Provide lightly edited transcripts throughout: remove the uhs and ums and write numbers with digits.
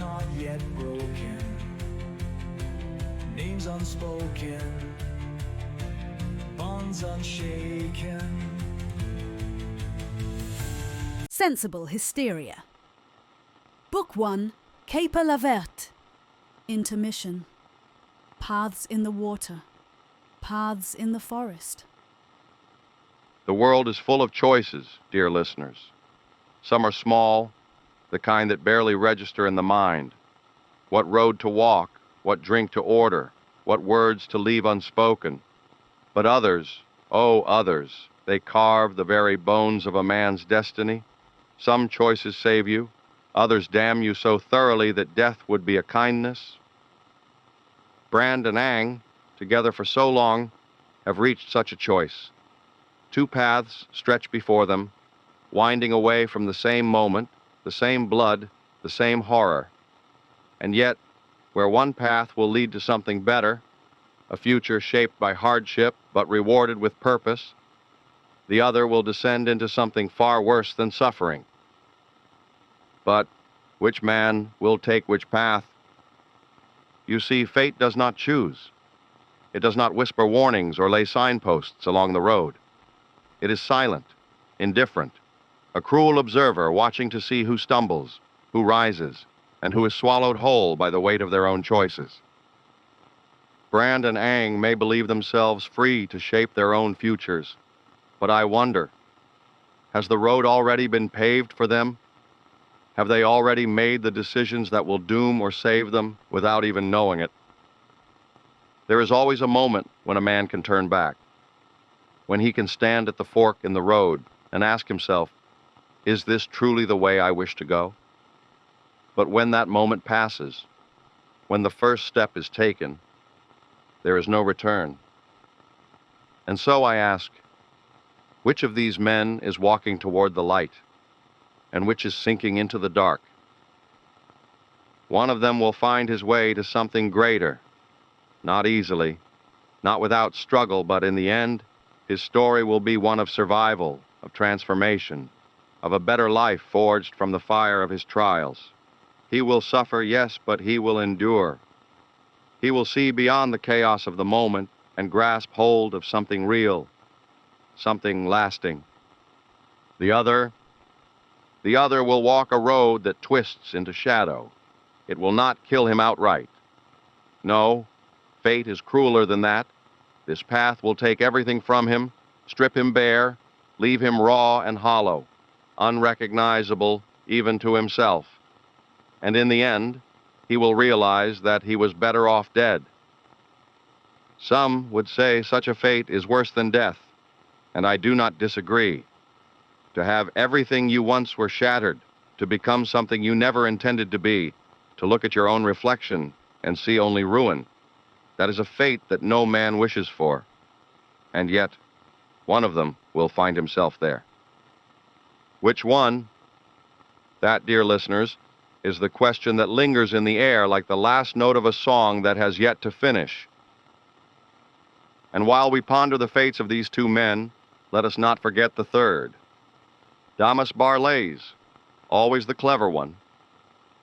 not yet broken, names unspoken, bonds unshaken. Sensible Hysteria. Book 1, Caper la Verte. Intermission. Paths in the water. Paths in the forest. The world is full of choices, dear listeners. Some are small, the kind that barely register in the mind. What road to walk, what drink to order, what words to leave unspoken. But others, oh others, they carve the very bones of a man's destiny. Some choices save you, others damn you so thoroughly that death would be a kindness. Brand and Ang, together for so long, have reached such a choice. Two paths stretch before them, winding away from the same moment, the same blood, the same horror. And yet, where one path will lead to something better, a future shaped by hardship but rewarded with purpose, the other will descend into something far worse than suffering. But which man will take which path? You see, fate does not choose. It does not whisper warnings or lay signposts along the road. It is silent, indifferent, a cruel observer watching to see who stumbles, who rises, and who is swallowed whole by the weight of their own choices. Brand and Ang may believe themselves free to shape their own futures, but I wonder, has the road already been paved for them? Have they already made the decisions that will doom or save them without even knowing it? There is always a moment when a man can turn back, when he can stand at the fork in the road and ask himself, is this truly the way I wish to go? But when that moment passes, when the first step is taken, there is no return. And so I ask, which of these men is walking toward the light, and which is sinking into the dark? One of them will find his way to something greater, not easily, not without struggle, but in the end, his story will be one of survival, of transformation, of a better life forged from the fire of his trials. He will suffer, yes, but he will endure. He will see beyond the chaos of the moment and grasp hold of something real, something lasting. The other will walk a road that twists into shadow. It will not kill him outright. No, fate is crueler than that. This path will take everything from him, strip him bare, leave him raw and hollow, unrecognizable even to himself. And in the end, he will realize that he was better off dead. Some would say such a fate is worse than death, and I do not disagree. To have everything you once were shattered, to become something you never intended to be, to look at your own reflection and see only ruin, that is a fate that no man wishes for. And yet, one of them will find himself there. Which one? That, dear listeners, is the question that lingers in the air like the last note of a song that has yet to finish. And while we ponder the fates of these two men, let us not forget the third. Damas Barlays, always the clever one,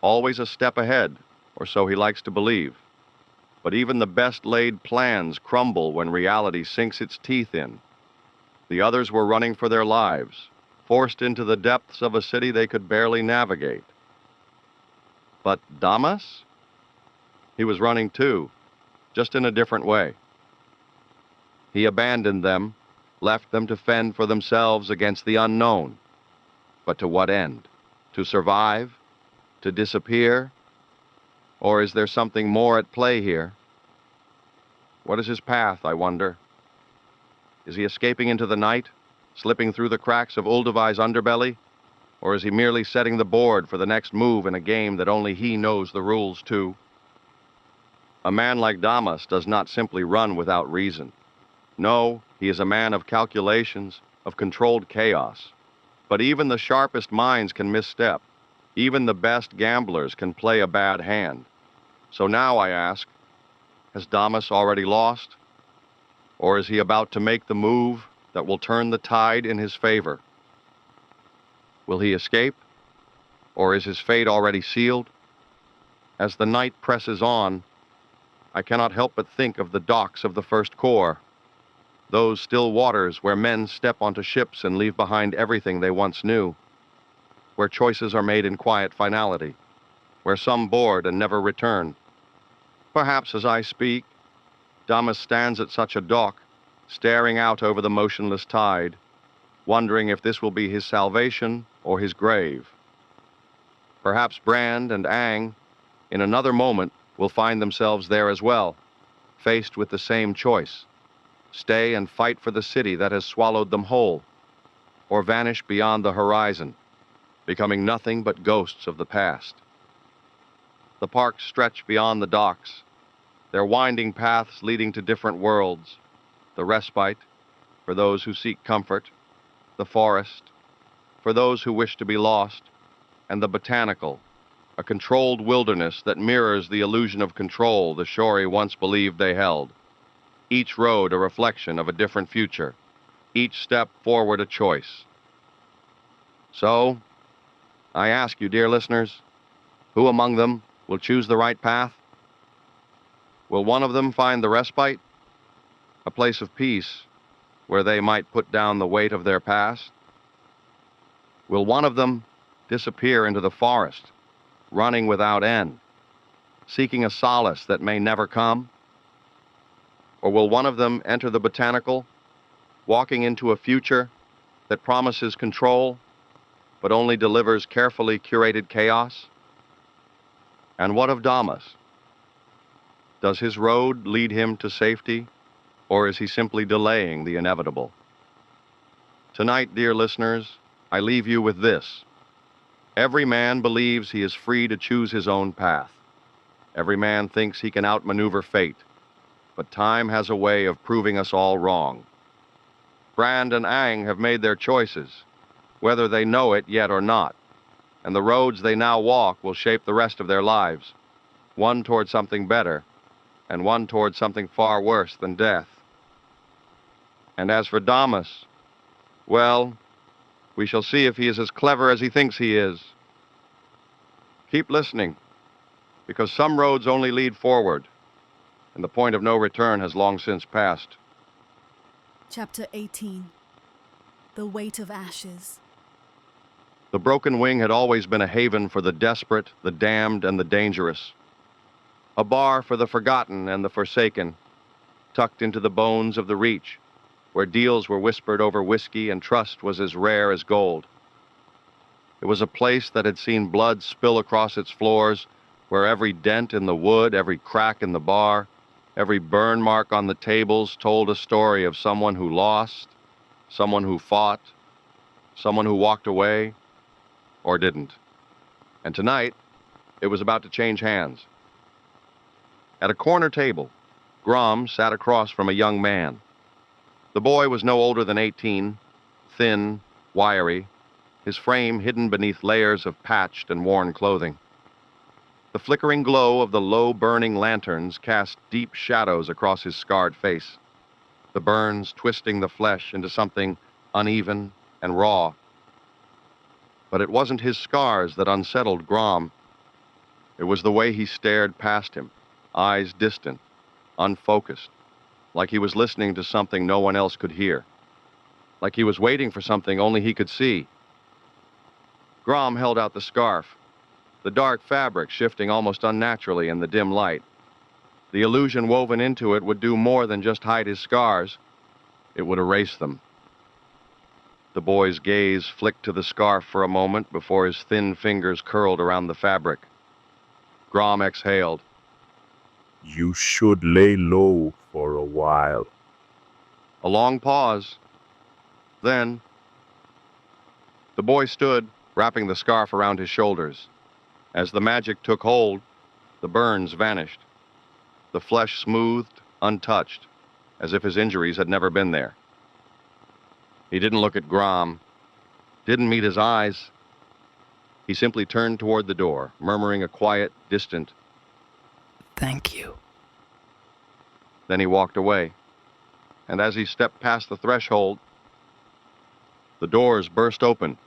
always a step ahead, or so he likes to believe. But even the best laid plans crumble when reality sinks its teeth in. The others were running for their lives, forced into the depths of a city they could barely navigate. But Damas? He was running too, just in a different way. He abandoned them, left them to fend for themselves against the unknown. But to what end? To survive? To disappear? Or is there something more at play here? What is his path, I wonder? Is he escaping into the night, slipping through the cracks of Ulduvai's underbelly? Or is he merely setting the board for the next move in a game that only he knows the rules to? A man like Damas does not simply run without reason. No, he is a man of calculations, of controlled chaos. But even the sharpest minds can misstep. Even the best gamblers can play a bad hand. So now I ask, has Damas already lost? Or is he about to make the move that will turn the tide in his favor? Will he escape? Or is his fate already sealed? As the night presses on, I cannot help but think of the docks of the First Corps, those still waters where men step onto ships and leave behind everything they once knew, where choices are made in quiet finality, where some board and never return. Perhaps as I speak, Damas stands at such a dock, staring out over the motionless tide, wondering if this will be his salvation or his grave. Perhaps Brand and Ang, in another moment, will find themselves there as well, faced with the same choice: stay and fight for the city that has swallowed them whole, or vanish beyond the horizon, becoming nothing but ghosts of the past. The parks stretch beyond the docks, their winding paths leading to different worlds: the respite, for those who seek comfort; the forest, for those who wish to be lost; and the botanical, a controlled wilderness that mirrors the illusion of control the Shori once believed they held. Each road a reflection of a different future, each step forward a choice. So, I ask you, dear listeners, who among them will choose the right path? Will one of them find the respite, a place of peace where they might put down the weight of their past? Will one of them disappear into the forest, running without end, seeking a solace that may never come? Or will one of them enter the botanical, walking into a future that promises control, but only delivers carefully curated chaos? And what of Damas? Does his road lead him to safety, or is he simply delaying the inevitable? Tonight, dear listeners, I leave you with this. Every man believes he is free to choose his own path. Every man thinks he can outmaneuver fate, but time has a way of proving us all wrong. Brand and Ang have made their choices, whether they know it yet or not, and the roads they now walk will shape the rest of their lives, one toward something better, and one toward something far worse than death. And as for Damas, well, we shall see if he is as clever as he thinks he is. Keep listening, because some roads only lead forward, and the point of no return has long since passed. Chapter 18. The Weight of Ashes. The Broken Wing had always been a haven for the desperate, the damned, and the dangerous. A bar for the forgotten and the forsaken, tucked into the bones of the Reach, where deals were whispered over whiskey and trust was as rare as gold. It was a place that had seen blood spill across its floors, where every dent in the wood, every crack in the bar, every burn mark on the tables told a story of someone who lost, someone who fought, someone who walked away, or didn't. And tonight, it was about to change hands. At a corner table, Grom sat across from a young man. The boy was no older than 18, thin, wiry, his frame hidden beneath layers of patched and worn clothing. The flickering glow of the low-burning lanterns cast deep shadows across his scarred face, the burns twisting the flesh into something uneven and raw. But it wasn't his scars that unsettled Grom. It was the way he stared past him, eyes distant, unfocused, like he was listening to something no one else could hear, like he was waiting for something only he could see. Grom held out the scarf, the dark fabric shifting almost unnaturally in the dim light. The illusion woven into it would do more than just hide his scars. It would erase them. The boy's gaze flicked to the scarf for a moment before his thin fingers curled around the fabric. Grom exhaled. You should lay low for a while. A long pause. Then, the boy stood, wrapping the scarf around his shoulders. As the magic took hold, the burns vanished. The flesh smoothed, untouched, as if his injuries had never been there. He didn't look at Grom, didn't meet his eyes. He simply turned toward the door, murmuring a quiet, distant, "Thank you." Then he walked away, and as he stepped past the threshold, the doors burst open.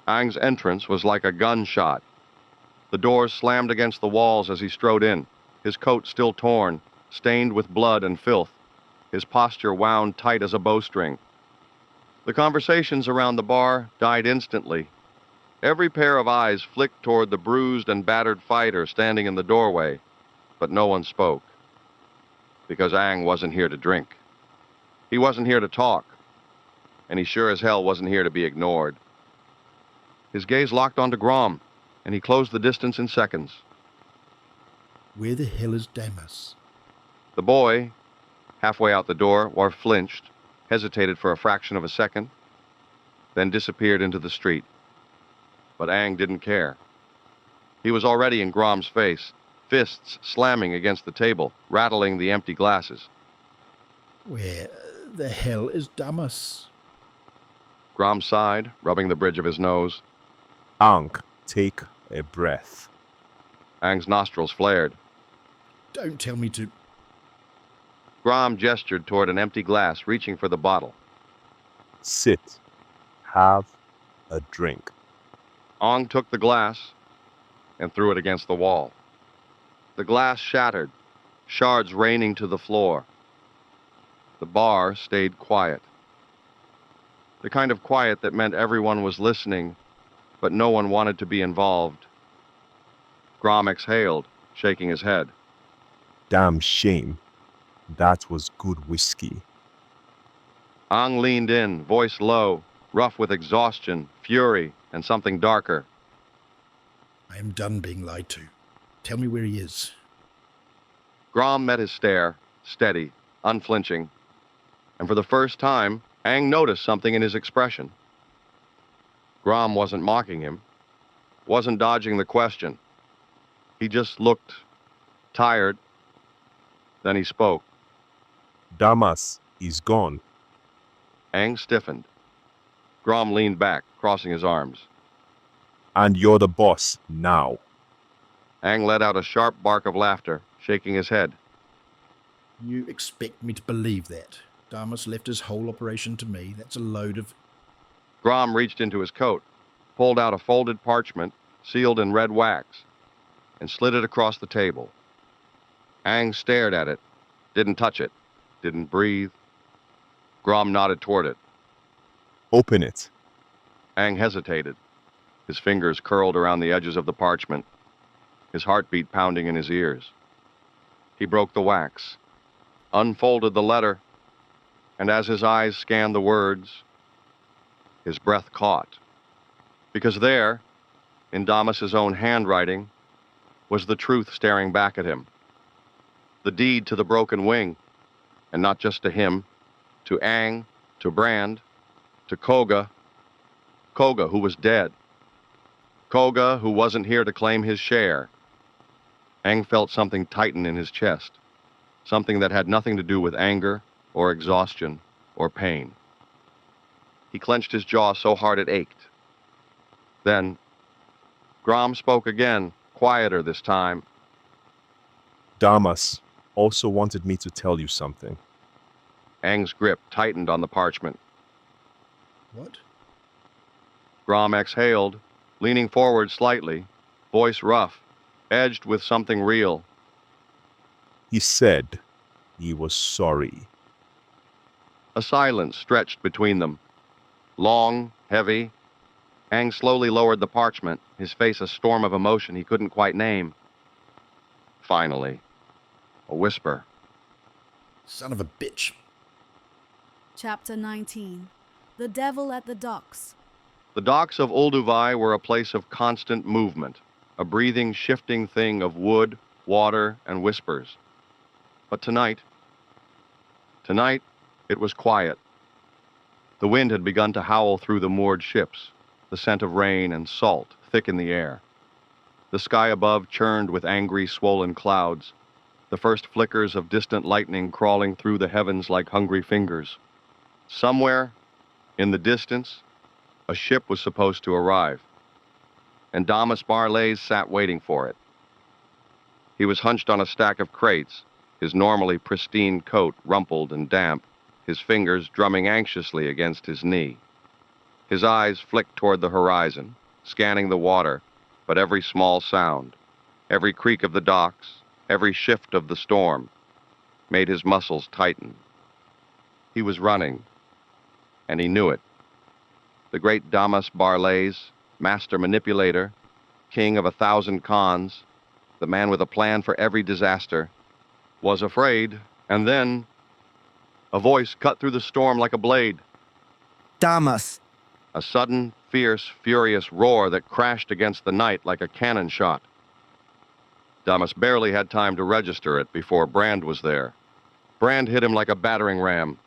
Ang's entrance was like a gunshot. The doors slammed against the walls as he strode in, his coat still torn, stained with blood and filth, his posture wound tight as a bowstring. The conversations around the bar died instantly. Every pair of eyes flicked toward the bruised and battered fighter standing in the doorway, but no one spoke. Because Ang wasn't here to drink. He wasn't here to talk. And he sure as hell wasn't here to be ignored. His gaze locked onto Grom, and he closed the distance in seconds. Where the hell is Damas? The boy, halfway out the door, Worf flinched, hesitated for a fraction of a second, then disappeared into the street. But Ang didn't care. He was already in Grom's face, fists slamming against the table, rattling the empty glasses. Where the hell is Damas? Grom sighed, rubbing the bridge of his nose. Ankh, take a breath. Ang's nostrils flared. Don't tell me to... Grom gestured toward an empty glass, reaching for the bottle. Sit. Have a drink. Ong took the glass and threw it against the wall. The glass shattered, shards raining to the floor. The bar stayed quiet. The kind of quiet that meant everyone was listening, but no one wanted to be involved. Grom exhaled, shaking his head. Damn shame. That was good whiskey. Ong leaned in, voice low, rough with exhaustion, fury, and something darker. I am done being lied to. Tell me where he is. Grom met his stare, steady, unflinching, and for the first time, Ang noticed something in his expression. Grom wasn't mocking him, wasn't dodging the question. He just looked tired. Then he spoke. Damas is gone. Ang stiffened. Grom leaned back, crossing his arms. And you're the boss now. Ang let out a sharp bark of laughter, shaking his head. You expect me to believe that? Damas left his whole operation to me. That's a load of... Grom reached into his coat, pulled out a folded parchment, sealed in red wax, and slid it across the table. Ang stared at it, didn't touch it, didn't breathe. Grom nodded toward it. Open it. Ang hesitated, his fingers curled around the edges of the parchment, his heartbeat pounding in his ears. He broke the wax, unfolded the letter, and as his eyes scanned the words, his breath caught. Because there, in Damas's own handwriting, was the truth staring back at him. The deed to the broken wing, and not just to him, to Ang, to Brand, to Koga. Koga, who was dead. Koga, who wasn't here to claim his share. Ang felt something tighten in his chest, something that had nothing to do with anger or exhaustion or pain. He clenched his jaw so hard it ached. Then, Grom spoke again, quieter this time. Damas also wanted me to tell you something. Ang's grip tightened on the parchment. What? Grom exhaled, leaning forward slightly, voice rough, edged with something real. He said he was sorry. A silence stretched between them. Long, heavy. Ang slowly lowered the parchment, his face a storm of emotion he couldn't quite name. Finally, a whisper. Son of a bitch. Chapter 19. The Devil at the Docks. The docks of Ulduvai were a place of constant movement, a breathing, shifting thing of wood, water, and whispers. But tonight, it was quiet. The wind had begun to howl through the moored ships, the scent of rain and salt thick in the air. The sky above churned with angry, swollen clouds, the first flickers of distant lightning crawling through the heavens like hungry fingers. Somewhere, in the distance, a ship was supposed to arrive, and Damas Barlays sat waiting for it. He was hunched on a stack of crates, his normally pristine coat rumpled and damp, his fingers drumming anxiously against his knee. His eyes flicked toward the horizon, scanning the water, but every small sound, every creak of the docks, every shift of the storm, made his muscles tighten. He was running, and he knew it. The great Damas Barlays, master manipulator, king of 1,000 cons, the man with a plan for every disaster, was afraid, and then a voice cut through the storm like a blade. Damas! A sudden, fierce, furious roar that crashed against the night like a cannon shot. Damas barely had time to register it before Brand was there. Brand hit him like a battering ram.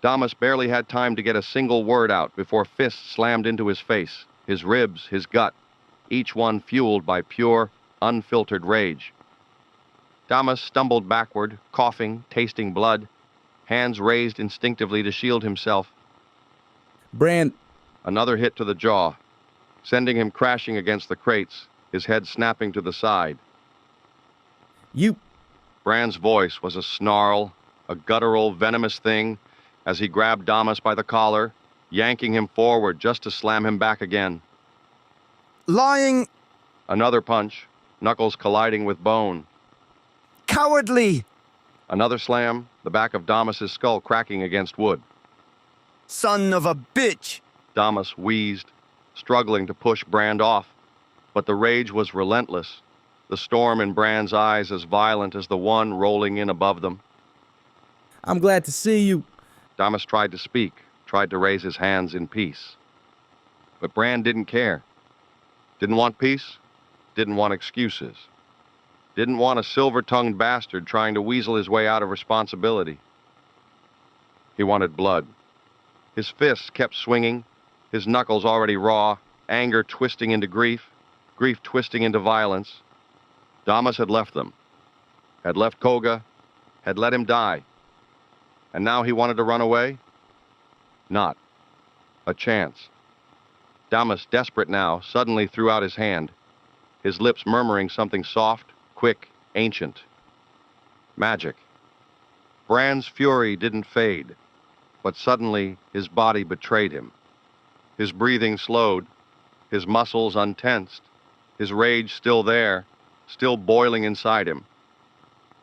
Damas barely had time to get a single word out before fists slammed into his face, his ribs, his gut, each one fueled by pure, unfiltered rage. Damas stumbled backward, coughing, tasting blood, hands raised instinctively to shield himself. Brand, Another hit to the jaw, sending him crashing against the crates, his head snapping to the side. you... Brand's voice was a snarl, a guttural, venomous thing, as he grabbed Damas by the collar, yanking him forward just to slam him back again. Lying! Another punch, knuckles colliding with bone. Cowardly! Another slam, the back of Damas's skull cracking against wood. Son of a bitch! Damas wheezed, struggling to push Brand off, but the rage was relentless, the storm in Brand's eyes as violent as the one rolling in above them. I'm glad to see you. Damas tried to speak, tried to raise his hands in peace. But Brand didn't care. Didn't want peace, didn't want excuses. Didn't want a silver-tongued bastard trying to weasel his way out of responsibility. He wanted blood. His fists kept swinging, his knuckles already raw, anger twisting into grief, grief twisting into violence. Damas had left them, had left Koga, had let him die. And now he wanted to run away? Not a chance. Damas, desperate now, suddenly threw out his hand, his lips murmuring something soft, quick, ancient. Magic. Brand's fury didn't fade, but suddenly his body betrayed him. His breathing slowed, his muscles untensed, his rage still there, still boiling inside him.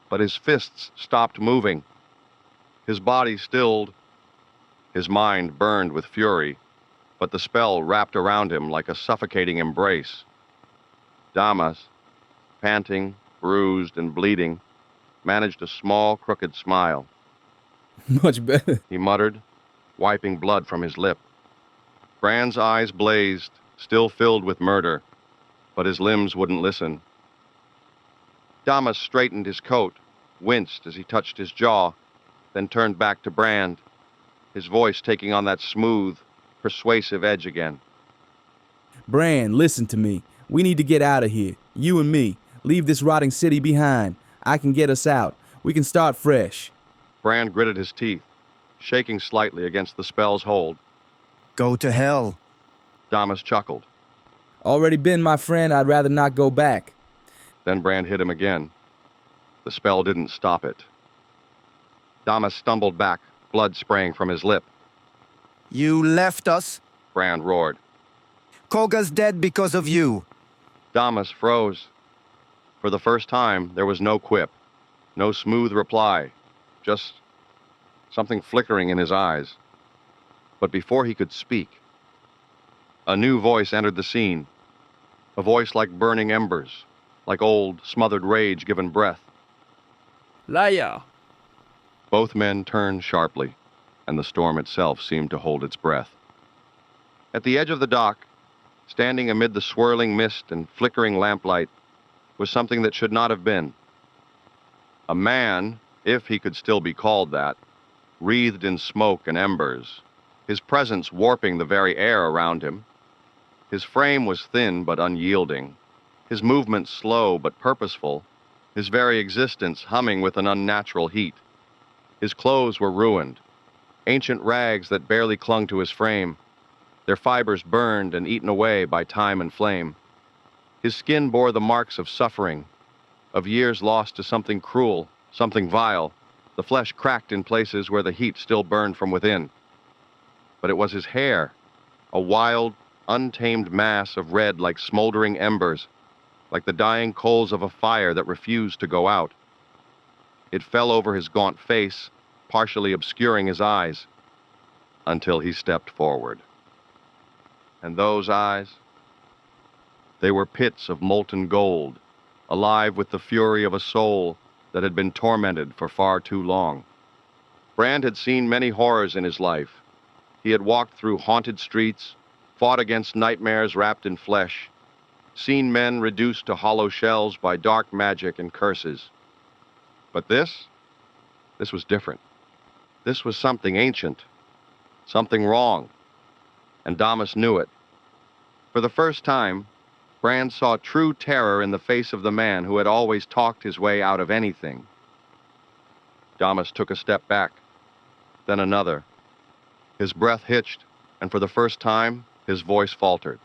But his fists stopped moving. His body stilled. His mind burned with fury, but the spell wrapped around him like a suffocating embrace. Damas, panting, bruised, and bleeding, managed a small, crooked smile. Much better. He muttered, wiping blood from his lip. Brand's eyes blazed, still filled with murder, but his limbs wouldn't listen. Damas straightened his coat, winced as he touched his jaw, then turned back to Brand, his voice taking on that smooth, persuasive edge again. Brand, listen to me. We need to get out of here. You and me. Leave this rotting city behind. I can get us out. We can start fresh. Brand gritted his teeth, shaking slightly against the spell's hold. Go to hell. Damas chuckled. Already been, my friend. I'd rather not go back. Then Brand hit him again. The spell didn't stop it. Damas stumbled back, blood spraying from his lip. You left us. Brand roared. Koga's dead because of you. Damas froze. For the first time, there was no quip, no smooth reply, just something flickering in his eyes. But before he could speak, a new voice entered the scene, a voice like burning embers, like old, smothered rage given breath. Liar! Both men turned sharply, and the storm itself seemed to hold its breath. At the edge of the dock, standing amid the swirling mist and flickering lamplight, was something that should not have been. A man, if he could still be called that, wreathed in smoke and embers, his presence warping the very air around him. His frame was thin but unyielding, his movements slow but purposeful, his very existence humming with an unnatural heat. His clothes were ruined, ancient rags that barely clung to his frame, their fibers burned and eaten away by time and flame. His skin bore the marks of suffering, of years lost to something cruel, something vile, the flesh cracked in places where the heat still burned from within. But it was his hair, a wild, untamed mass of red like smoldering embers, like the dying coals of a fire that refused to go out. It fell over his gaunt face, partially obscuring his eyes, until he stepped forward. And those eyes, they were pits of molten gold, alive with the fury of a soul that had been tormented for far too long. Brand had seen many horrors in his life. He had walked through haunted streets, fought against nightmares wrapped in flesh, seen men reduced to hollow shells by dark magic and curses. But this was different. This was something ancient, something wrong, and Damas knew it. For the first time, Brand saw true terror in the face of the man who had always talked his way out of anything. Damas took a step back, then another. His breath hitched, and for the first time, his voice faltered.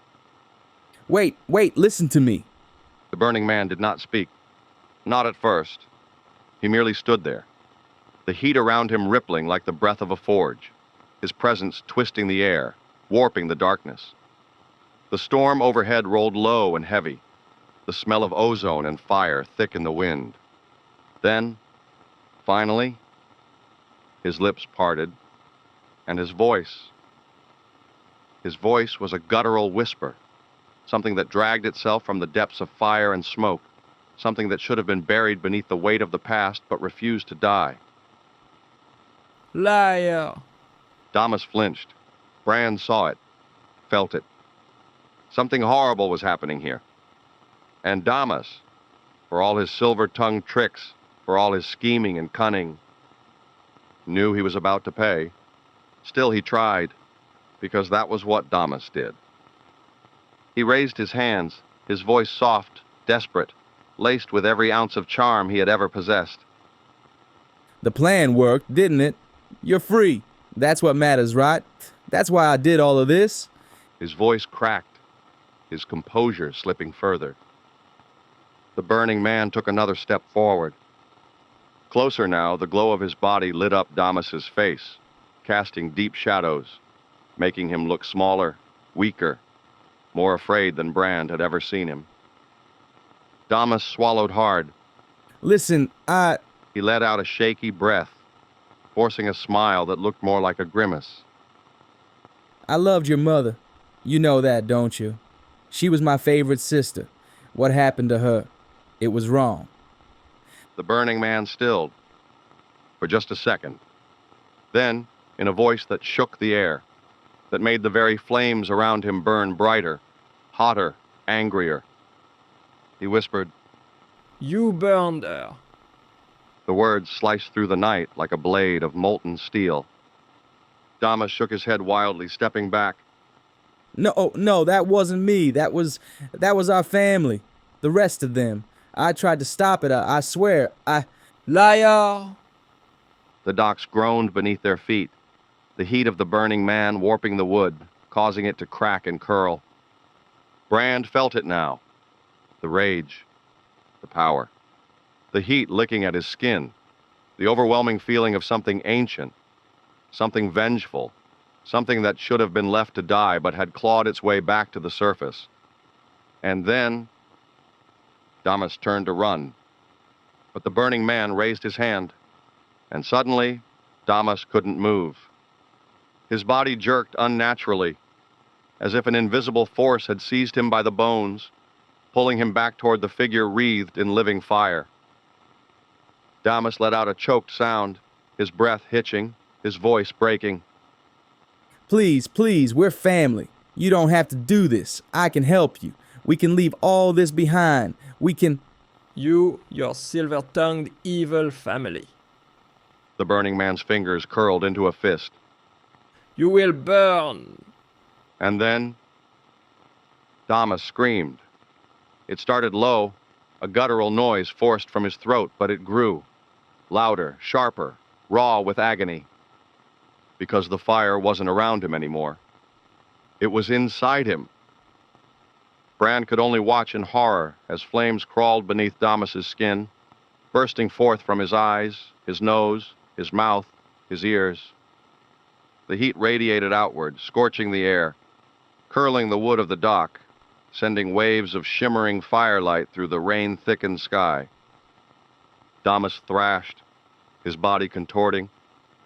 Wait, listen to me. The burning man did not speak. Not at first. He merely stood there, the heat around him rippling like the breath of a forge, his presence twisting the air, warping the darkness. The storm overhead rolled low and heavy, the smell of ozone and fire thick in the wind. Then, finally, his lips parted, and his voice was a guttural whisper, something that dragged itself from the depths of fire and smoke, something that should have been buried beneath the weight of the past but refused to die. Liar! Damas flinched. Brand saw it, felt it. Something horrible was happening here. And Damas, for all his silver-tongued tricks, for all his scheming and cunning, knew he was about to pay. Still he tried, because that was what Damas did. He raised his hands, his voice soft, desperate, laced with every ounce of charm he had ever possessed. The plan worked, didn't it? You're free. That's what matters, right? That's why I did all of this. His voice cracked, his composure slipping further. The burning man took another step forward. Closer now, the glow of his body lit up Damas's face, casting deep shadows, making him look smaller, weaker, more afraid than Brand had ever seen him. Damas swallowed hard. Listen, He let out a shaky breath, forcing a smile that looked more like a grimace. I loved your mother. You know that, don't you? She was my favorite sister. What happened to her? It was wrong. The burning man stilled for just a second. Then, in a voice that shook the air, that made the very flames around him burn brighter, hotter, angrier, he whispered, You burned her. the words sliced through the night like a blade of molten steel. Damas shook his head wildly, stepping back. No, that wasn't me. That was our family. The rest of them. I tried to stop it. I swear. Liar! The docks groaned beneath their feet, the heat of the burning man warping the wood, causing it to crack and curl. Brand felt it now. The rage, the power, the heat licking at his skin, the overwhelming feeling of something ancient, something vengeful, something that should have been left to die but had clawed its way back to the surface. And then Damas turned to run, but the burning man raised his hand, and suddenly Damas couldn't move. His body jerked unnaturally, as if an invisible force had seized him by the bones, pulling him back toward the figure wreathed in living fire. Damas let out a choked sound, his breath hitching, his voice breaking. Please, we're family. You don't have to do this. I can help you. We can leave all this behind. We can... You, your silver-tongued evil family. The burning man's fingers curled into a fist. You will burn. And then Damas screamed. It started low, a guttural noise forced from his throat, but it grew, louder, sharper, raw with agony, because the fire wasn't around him anymore. It was inside him. Brand could only watch in horror as flames crawled beneath Damas's skin, bursting forth from his eyes, his nose, his mouth, his ears. The heat radiated outward, scorching the air, curling the wood of the dock, sending waves of shimmering firelight through the rain-thickened sky. Damas thrashed, his body contorting,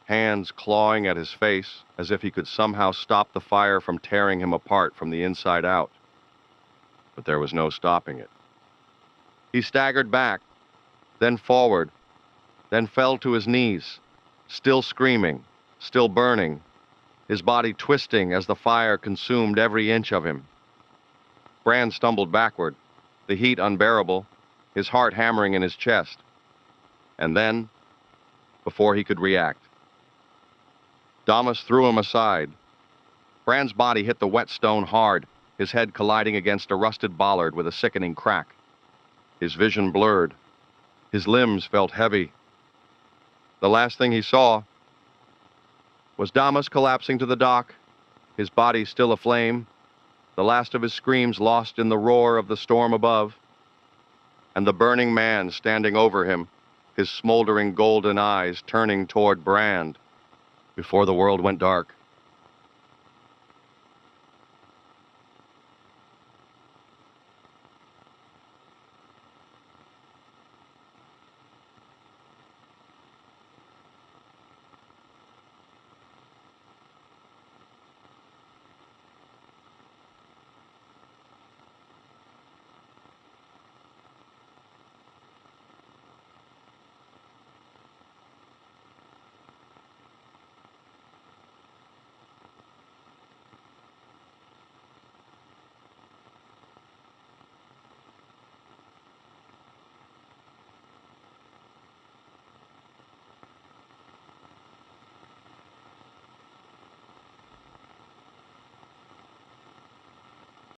hands clawing at his face as if he could somehow stop the fire from tearing him apart from the inside out. But there was no stopping it. He staggered back, then forward, then fell to his knees, still screaming, still burning, his body twisting as the fire consumed every inch of him. Bran stumbled backward, the heat unbearable, his heart hammering in his chest. And then, before he could react, Damas threw him aside. Bran's body hit the wet stone hard, his head colliding against a rusted bollard with a sickening crack. His vision blurred. His limbs felt heavy. The last thing he saw was Damas collapsing to the dock, his body still aflame, the last of his screams lost in the roar of the storm above, and the burning man standing over him, his smoldering golden eyes turning toward Bran. Before the world went dark,